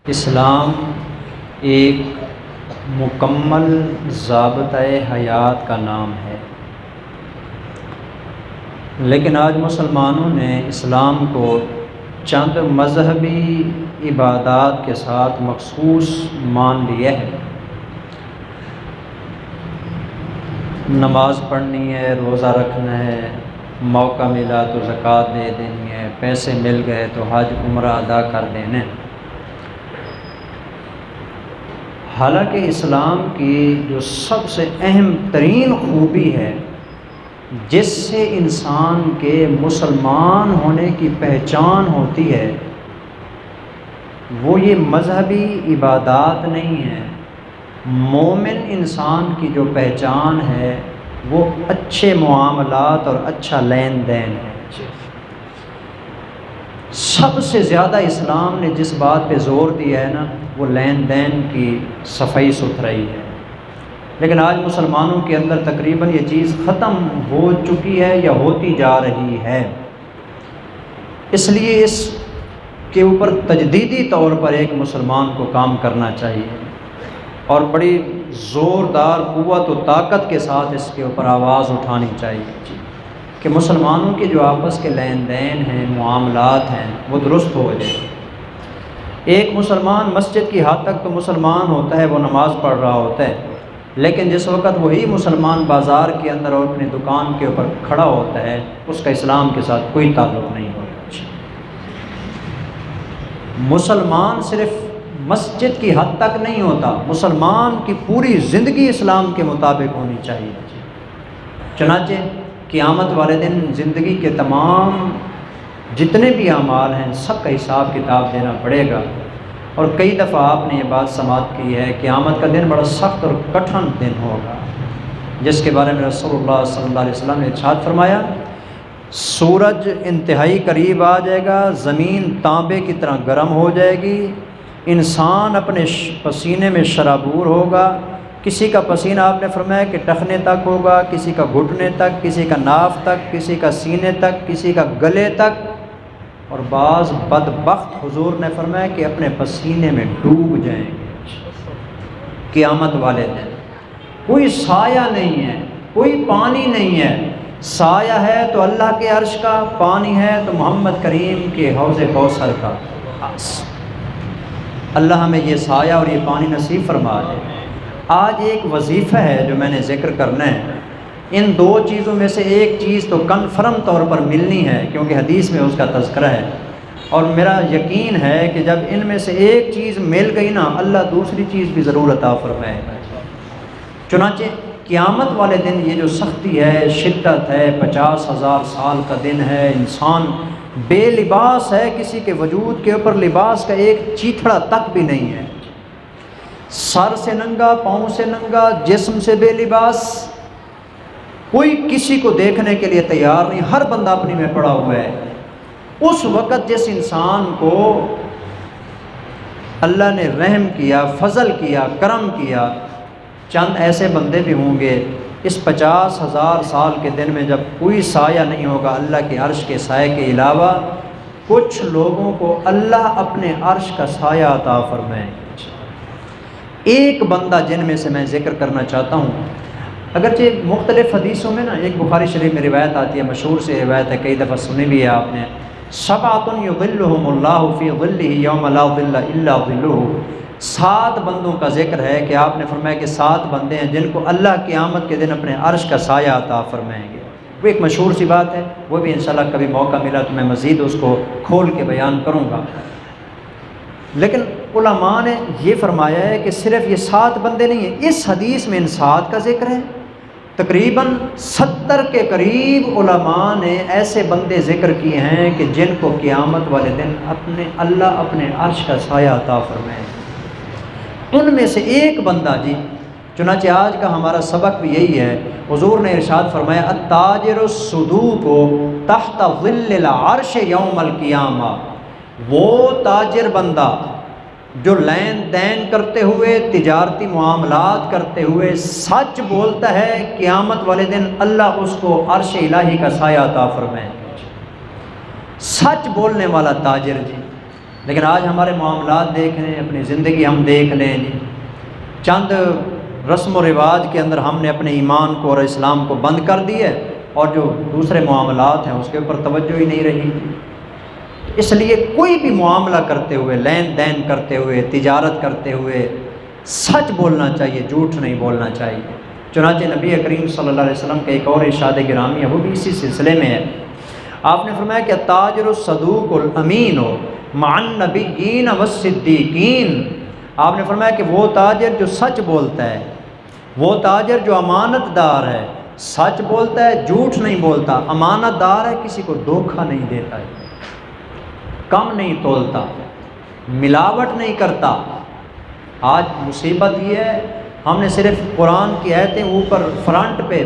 اسلام ایک مکمل ضابطۂ حیات کا نام ہے، لیکن آج مسلمانوں نے اسلام کو چند مذہبی عبادات کے ساتھ مخصوص مان لیا ہے۔ نماز پڑھنی ہے، روزہ رکھنا ہے، موقع ملا تو زکوٰۃ دے دینی ہے، پیسے مل گئے تو حج عمرہ ادا کر دینے۔ حالانکہ اسلام کی جو سب سے اہم ترین خوبی ہے، جس سے انسان کے مسلمان ہونے کی پہچان ہوتی ہے، وہ یہ مذہبی عبادات نہیں ہے۔ مومن انسان کی جو پہچان ہے وہ اچھے معاملات اور اچھا لین دین ہے۔ سب سے زیادہ اسلام نے جس بات پہ زور دیا ہے نا، وہ لین دین کی صفائی ستھرائی ہے، لیکن آج مسلمانوں کے اندر تقریباً یہ چیز ختم ہو چکی ہے یا ہوتی جا رہی ہے۔ اس لیے اس کے اوپر تجدیدی طور پر ایک مسلمان کو کام کرنا چاہیے اور بڑی زوردار قوت و طاقت کے ساتھ اس کے اوپر آواز اٹھانی چاہیے کہ مسلمانوں کے جو آپس کے لین دین ہیں، معاملات ہیں، وہ درست ہو جائے۔ ایک مسلمان مسجد کی حد تک تو مسلمان ہوتا ہے، وہ نماز پڑھ رہا ہوتا ہے، لیکن جس وقت وہی مسلمان بازار کے اندر اور اپنی دکان کے اوپر کھڑا ہوتا ہے، اس کا اسلام کے ساتھ کوئی تعلق نہیں ہوتا۔ مسلمان صرف مسجد کی حد تک نہیں ہوتا، مسلمان کی پوری زندگی اسلام کے مطابق ہونی چاہیے۔ چنانچہ قیامت والے دن زندگی کے تمام جتنے بھی اعمال ہیں، سب کا حساب کتاب دینا پڑے گا۔ اور کئی دفعہ آپ نے یہ بات سماعت کی ہے، قیامت کا دن بڑا سخت اور کٹھن دن ہوگا، جس کے بارے میں رسول اللہ صلی اللہ علیہ وسلم نے ارشاد فرمایا، سورج انتہائی قریب آ جائے گا، زمین تانبے کی طرح گرم ہو جائے گی، انسان اپنے پسینے میں شرابور ہوگا، کسی کا پسینہ آپ نے فرمایا کہ ٹخنے تک ہوگا، کسی کا گھٹنے تک، کسی کا ناف تک، کسی کا سینے تک، کسی کا گلے تک، اور بعض بدبخت حضور نے فرمایا کہ اپنے پسینے میں ڈوب جائیں گے۔ قیامت والے دن کوئی سایہ نہیں ہے، کوئی پانی نہیں ہے، سایہ ہے تو اللہ کے عرش کا، پانی ہے تو محمد کریم کے حوض کوثر کا۔ اللہ ہمیں یہ سایہ اور یہ پانی نصیب فرما دے۔ آج ایک وظیفہ ہے جو میں نے ذکر کرنا ہے، ان دو چیزوں میں سے ایک چیز تو کنفرم طور پر ملنی ہے، کیونکہ حدیث میں اس کا تذکرہ ہے، اور میرا یقین ہے کہ جب ان میں سے ایک چیز مل گئی نا، اللہ دوسری چیز بھی ضرور عطا فرمائے گا۔ چنانچہ قیامت والے دن یہ جو سختی ہے، شدت ہے، 50,000 سال کا دن ہے، انسان بے لباس ہے، کسی کے وجود کے اوپر لباس کا ایک چیتھڑا تک بھی نہیں ہے، سر سے ننگا، پاؤں سے ننگا، جسم سے بے لباس، کوئی کسی کو دیکھنے کے لیے تیار نہیں، ہر بندہ اپنی میں پڑا ہوا ہے۔ اس وقت جس انسان کو اللہ نے رحم کیا، فضل کیا، کرم کیا، چند ایسے بندے بھی ہوں گے اس 50,000 سال کے دن میں جب کوئی سایہ نہیں ہوگا اللہ کے عرش کے سائے کے علاوہ، کچھ لوگوں کو اللہ اپنے عرش کا سایہ عطا فرمائے۔ ایک بندہ جن میں سے میں ذکر کرنا چاہتا ہوں، اگرچہ مختلف حدیثوں میں نا، ایک بخاری شریف میں روایت آتی ہے، مشہور سے روایت ہے، کئی دفعہ سنی بھی ہے آپ نے، سبعۃ یظلھم اللہ فی ظلہ یوم لا ظل الا ظلہ۔ 7 بندوں کا ذکر ہے کہ آپ نے فرمایا کہ 7 بندے ہیں جن کو اللہ قیامت کے دن اپنے عرش کا سایہ عطا فرمائیں گے۔ وہ ایک مشہور سی بات ہے، وہ بھی انشاءاللہ کبھی موقع ملا تو میں مزید اس کو کھول کے بیان کروں گا۔ لیکن علماء نے یہ فرمایا ہے کہ صرف یہ 7 بندے نہیں ہیں، اس حدیث میں ان 7 کا ذکر ہے۔ تقریباً 70 کے قریب علماء نے ایسے بندے ذکر کیے ہیں کہ جن کو قیامت والے دن اللہ اپنے عرش کا سایہ عطا فرمائے۔ ان میں سے ایک بندہ جی، چنانچہ آج کا ہمارا سبق بھی یہی ہے، حضور نے ارشاد فرمایا، التاجر الصدوق تحت ظل العرش یوم القیامہ۔ وہ تاجر بندہ جو لین دین کرتے ہوئے، تجارتی معاملات کرتے ہوئے سچ بولتا ہے، قیامت والے دن اللہ اس کو عرش الہی کا سایہ عطا فرمائے۔ سچ بولنے والا تاجر جی، لیکن آج ہمارے معاملات دیکھ لیں، اپنی زندگی ہم دیکھ لیں جی، چند رسم و رواج کے اندر ہم نے اپنے ایمان کو اور اسلام کو بند کر دی ہے، اور جو دوسرے معاملات ہیں اس کے اوپر توجہ ہی نہیں رہی۔ اس لیے کوئی بھی معاملہ کرتے ہوئے، لین دین کرتے ہوئے، تجارت کرتے ہوئے سچ بولنا چاہیے، جھوٹ نہیں بولنا چاہیے۔ چنانچہ نبی کریم صلی اللہ علیہ وسلم کا ایک اور ارشاد گرامی ہے، وہ بھی اسی سلسلے میں ہے۔ آپ نے فرمایا کہ تاجر الصدوق الامین مع النبیین والصدیقین۔ آپ نے فرمایا کہ وہ تاجر جو سچ بولتا ہے، وہ تاجر جو امانت دار ہے، سچ بولتا ہے، جھوٹ نہیں بولتا، امانت دار ہے، کسی کو دھوکہ نہیں دیتا ہے، کم نہیں تولتا، ملاوٹ نہیں کرتا۔ آج مصیبت یہ ہے، ہم نے صرف قرآن کی آیتیں اوپر فرنٹ پہ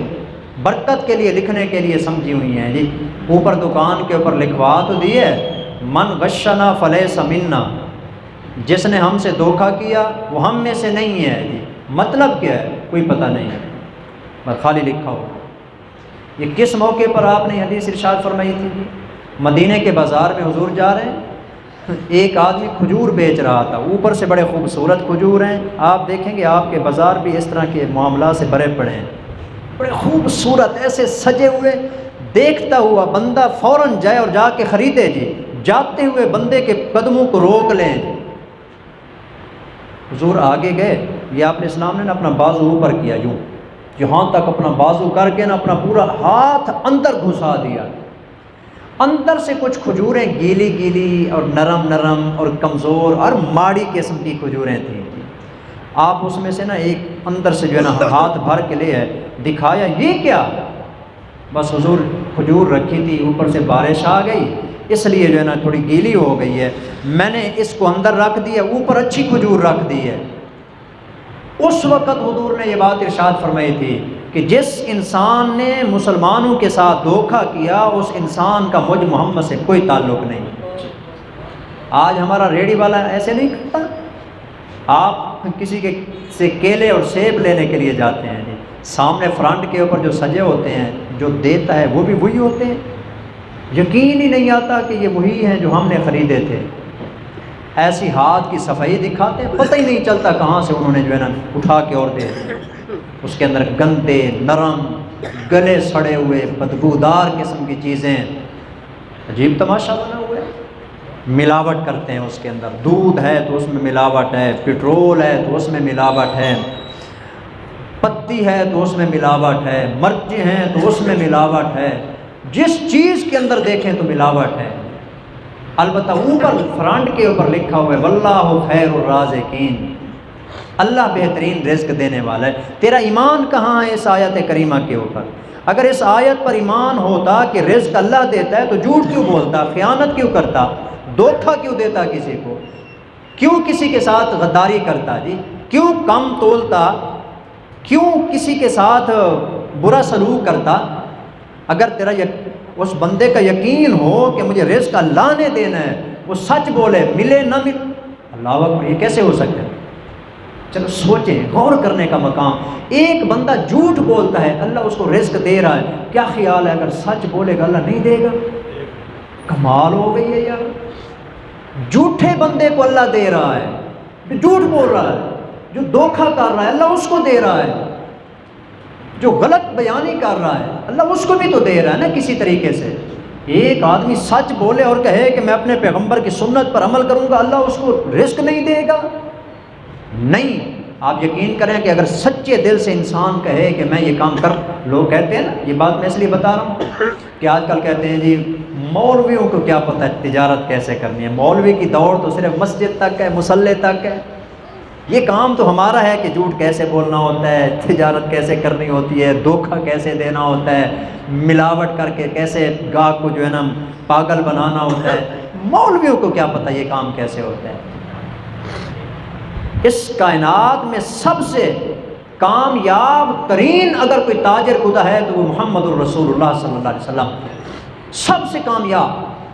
برکت کے لیے لکھنے کے لیے سمجھی ہوئی ہیں جی، اوپر دکان کے اوپر لکھوا تو دی ہے، من غشنا فلیس منا، جس نے ہم سے دھوکہ کیا وہ ہم میں سے نہیں ہے جی۔ مطلب کیا ہے کوئی پتہ نہیں ہے، بس خالی لکھا ہو۔ یہ کس موقع پر آپ نے حدیث ارشاد فرمائی تھی جی؟ مدینے کے بازار میں حضور جا رہے ہیں، ایک آدمی کھجور بیچ رہا تھا، اوپر سے بڑے خوبصورت کھجور ہیں، آپ دیکھیں گے آپ کے بازار بھی اس طرح کے معاملات سے بھرے پڑے ہیں، بڑے خوبصورت ایسے سجے ہوئے، دیکھتا ہوا بندہ فوراً جائے اور جا کے خریدے جی، جاتے ہوئے بندے کے قدموں کو روک لیں جی۔ حضور آگے گئے، یہ آپ نے اسلام نے اپنا بازو اوپر کیا، یوں یہاں تک اپنا بازو کر کے نا اپنا پورا ہاتھ اندر گھسا دیا، اندر سے کچھ کھجوریں گیلی گیلی اور نرم نرم اور کمزور اور ماڑی قسم کی کھجوریں تھیں۔ آپ اس میں سے نا ایک اندر سے جو ہے نا ہاتھ بھر کے لے دکھایا، یہ کیا؟ بس حضور کھجور رکھی تھی، اوپر سے بارش آ گئی، اس لیے جو ہے نا تھوڑی گیلی ہو گئی ہے، میں نے اس کو اندر رکھ دیا، اوپر اچھی کھجور رکھ دی ہے۔ اس وقت حضور نے یہ بات ارشاد فرمائی تھی کہ جس انسان نے مسلمانوں کے ساتھ دھوکہ کیا اس انسان کا مجھ محمد سے کوئی تعلق نہیں۔ آج ہمارا ریڑھی والا ایسے نہیں کرتا، آپ کسی کے سے کیلے اور سیب لینے کے لیے جاتے ہیں جی، سامنے فرنٹ کے اوپر جو سجے ہوتے ہیں، جو دیتا ہے وہ بھی وہی ہوتے ہیں، یقین ہی نہیں آتا کہ یہ وہی ہیں جو ہم نے خریدے تھے۔ ایسی ہاتھ کی صفائی دکھاتے ہیں، پتہ ہی نہیں چلتا کہاں سے انہوں نے جو ہے نا اٹھا کے اور دے، اس کے اندر گندے، نرم، گلے سڑے ہوئے، بدبودار قسم کی چیزیں، عجیب تماشا بنا ہوا ہے۔ ملاوٹ کرتے ہیں اس کے اندر، دودھ ہے تو اس میں ملاوٹ ہے، پٹرول ہے تو اس میں ملاوٹ ہے، پتی ہے تو اس میں ملاوٹ ہے، مرچیں ہیں تو اس میں ملاوٹ ہے، جس چیز کے اندر دیکھیں تو ملاوٹ ہے۔ البتہ اوپر فرنٹ کے اوپر لکھا ہوا ہے واللہ خیر الرازقین، اللہ بہترین رزق دینے والا ہے۔ تیرا ایمان کہاں ہے اس آیت کریمہ کے اوپر؟ اگر اس آیت پر ایمان ہوتا کہ رزق اللہ دیتا ہے تو جھوٹ کیوں بولتا، خیانت کیوں کرتا، دھوکہ کیوں دیتا کسی کو، کیوں کسی کے ساتھ غداری کرتا جی، کیوں کم تولتا، کیوں کسی کے ساتھ برا سلوک کرتا؟ اگر تیرا اس بندے کا یقین ہو کہ مجھے رزق اللہ نے دینا ہے، وہ سچ بولے، ملے نہ ملے، اللہ اکبر، یہ کیسے ہو سکتا ہے؟ چلو سوچیں، غور کرنے کا مقام۔ ایک بندہ جھوٹ بولتا ہے، اللہ اس کو رزق دے رہا ہے، کیا خیال ہے اگر سچ بولے گا اللہ نہیں دے گا؟ کمال ہو گئی ہے یار، جھوٹے بندے کو اللہ دے رہا ہے، جو جھوٹ بول رہا ہے، جو دھوکہ کر رہا ہے اللہ اس کو دے رہا ہے، جو غلط بیانی کر رہا ہے اللہ اس کو بھی تو دے رہا ہے نا کسی طریقے سے۔ ایک آدمی سچ بولے اور کہے کہ میں اپنے پیغمبر کی سنت پر عمل کروں گا، اللہ اس کو رزق نہیں دے گا؟ نہیں، آپ یقین کریں کہ اگر سچے دل سے انسان کہے کہ میں یہ کام کر، لوگ کہتے ہیں نا، یہ بات میں اس لیے بتا رہا ہوں کہ آج کل کہتے ہیں جی مولویوں کو کیا پتہ ہے تجارت کیسے کرنی ہے، مولوی کی دوڑ تو صرف مسجد تک ہے، مصلے تک ہے، یہ کام تو ہمارا ہے کہ جھوٹ کیسے بولنا ہوتا ہے، تجارت کیسے کرنی ہوتی ہے، دھوکہ کیسے دینا ہوتا ہے، ملاوٹ کر کے کیسے گاہک کو جو ہے نا پاگل بنانا ہوتا ہے۔ مولویوں کو کیا پتہ یہ کام کیسے ہوتا ہے؟ اس کائنات میں سب سے کامیاب ترین اگر کوئی تاجر خدا ہے تو وہ محمد الرسول اللہ صلی اللہ علیہ وسلم، سب سے کامیاب۔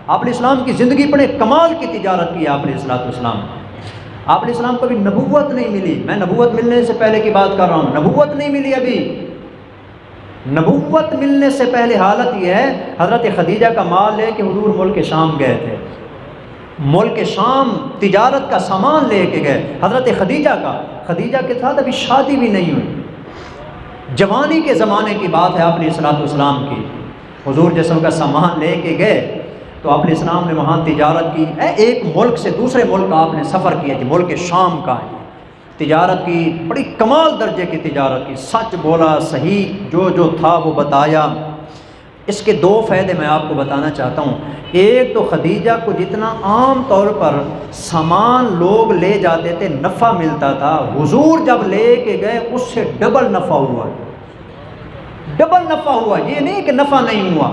آپ علیہ السلام کی زندگی بڑے کمال کی تجارت کی آپ علیہ السلام۔ آپ علیہ السلام کو ابھی نبوت نہیں ملی، میں نبوت ملنے سے پہلے کی بات کر رہا ہوں، نبوت نہیں ملی ابھی۔ نبوت ملنے سے پہلے حالت یہ ہے، حضرت خدیجہ کا مال لے کہ حضور ملک شام گئے تھے، ملک شام تجارت کا سامان لے کے گئے حضرت خدیجہ کے ساتھ ابھی شادی بھی نہیں ہوئی، جوانی کے زمانے کی بات ہے آپ علیہ الصلوۃ والسلام کی، حضور جسم کا سامان لے کے گئے تو آپ علیہ السلام نے وہاں تجارت کی، ایک ملک سے دوسرے ملک کا آپ نے سفر کیا جی، ملک شام کا ہے، تجارت کی، بڑی کمال درجے کی تجارت کی، سچ بولا، صحیح جو تھا وہ بتایا۔ اس کے دو فائدے میں آپ کو بتانا چاہتا ہوں۔ ایک تو خدیجہ کو جتنا عام طور پر سامان لوگ لے جاتے تھے نفع ملتا تھا، حضور جب لے کے گئے اس سے ڈبل نفع ہوا، ڈبل نفع ہوا، یہ نہیں کہ نفع نہیں ہوا۔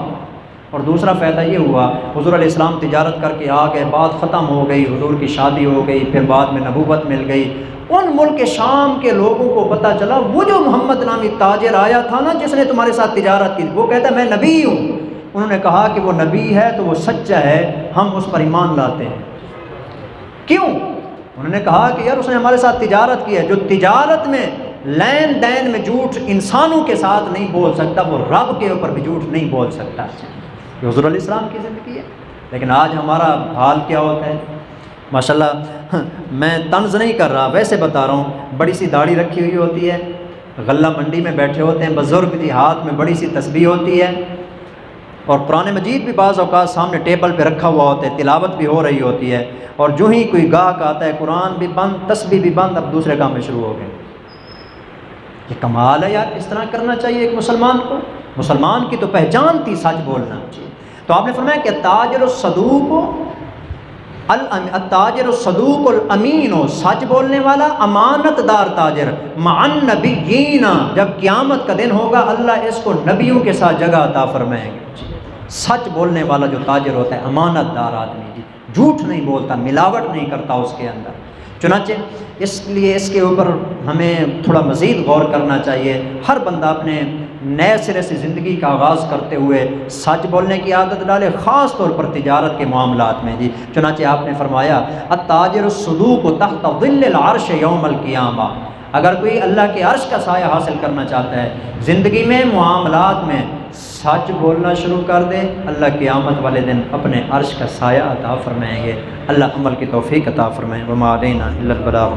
اور دوسرا فائدہ یہ ہوا، حضور علیہ السلام تجارت کر کے آ گئے، بات ختم ہو گئی، حضور کی شادی ہو گئی، پھر بعد میں نبوت مل گئی، ان ملک شام کے لوگوں کو پتہ چلا وہ جو محمد نامی تاجر آیا تھا نا جس نے تمہارے ساتھ تجارت کی، وہ کہتا ہے میں نبی ہوں۔ انہوں نے کہا کہ وہ نبی ہے تو وہ سچا ہے، ہم اس پر ایمان لاتے ہیں۔ کیوں؟ انہوں نے کہا کہ یار اس نے ہمارے ساتھ تجارت کی ہے، جو تجارت میں لین دین میں جھوٹ انسانوں کے ساتھ نہیں بول سکتا وہ رب کے اوپر بھی جھوٹ نہیں بول سکتا۔ یہ حضور علیہ السلام کی زندگی ہے۔ لیکن آج ہمارا حال کیا ہوتا ہے؟ ماشاءاللہ میں طنز نہیں کر رہا، ویسے بتا رہا ہوں، بڑی سی داڑھی رکھی ہوئی ہوتی ہے، غلہ منڈی میں بیٹھے ہوتے ہیں بزرگ بھی، ہاتھ میں بڑی سی تسبیح ہوتی ہے، اور قرآن مجید بھی بعض اوقات سامنے ٹیبل پہ رکھا ہوا ہوتا ہے، تلاوت بھی ہو رہی ہوتی ہے، اور جو ہی کوئی گاہک آتا ہے قرآن بھی بند، تسبیح بھی بند، اب دوسرے کام میں شروع ہو گئے۔ یہ کمال ہے یار، اس طرح کرنا چاہیے ایک مسلمان کو۔ مسلمان کی تو پہچان تھی سچ بولنا۔ تو آپ نے فرمایا کہ التاجر الصدوق الامین، سچ بولنے والا امانت دار تاجر، مع النبیین، جب قیامت کا دن ہوگا اللہ اس کو نبیوں کے ساتھ جگہ عطا فرمائیں گے۔ سچ بولنے والا جو تاجر ہوتا ہے، امانت دار آدمی جی، جھوٹ نہیں بولتا، ملاوٹ نہیں کرتا اس کے اندر۔ چنانچہ اس لیے اس کے اوپر ہمیں تھوڑا مزید غور کرنا چاہیے۔ ہر بندہ اپنے نئے سرے سے زندگی کا آغاز کرتے ہوئے سچ بولنے کی عادت ڈالے، خاص طور پر تجارت کے معاملات میں جی۔ چنانچہ آپ نے فرمایا التاجر الصدوق تحت ظل العرش یوم القیامہ، اگر کوئی اللہ کے عرش کا سایہ حاصل کرنا چاہتا ہے، زندگی میں معاملات میں سچ بولنا شروع کر دے، اللہ قیامت والے دن اپنے عرش کا سایہ عطا فرمائیں گے۔ اللہ عمل کی توفیق عطا فرمائیں۔ وما علینا الا البلاغ۔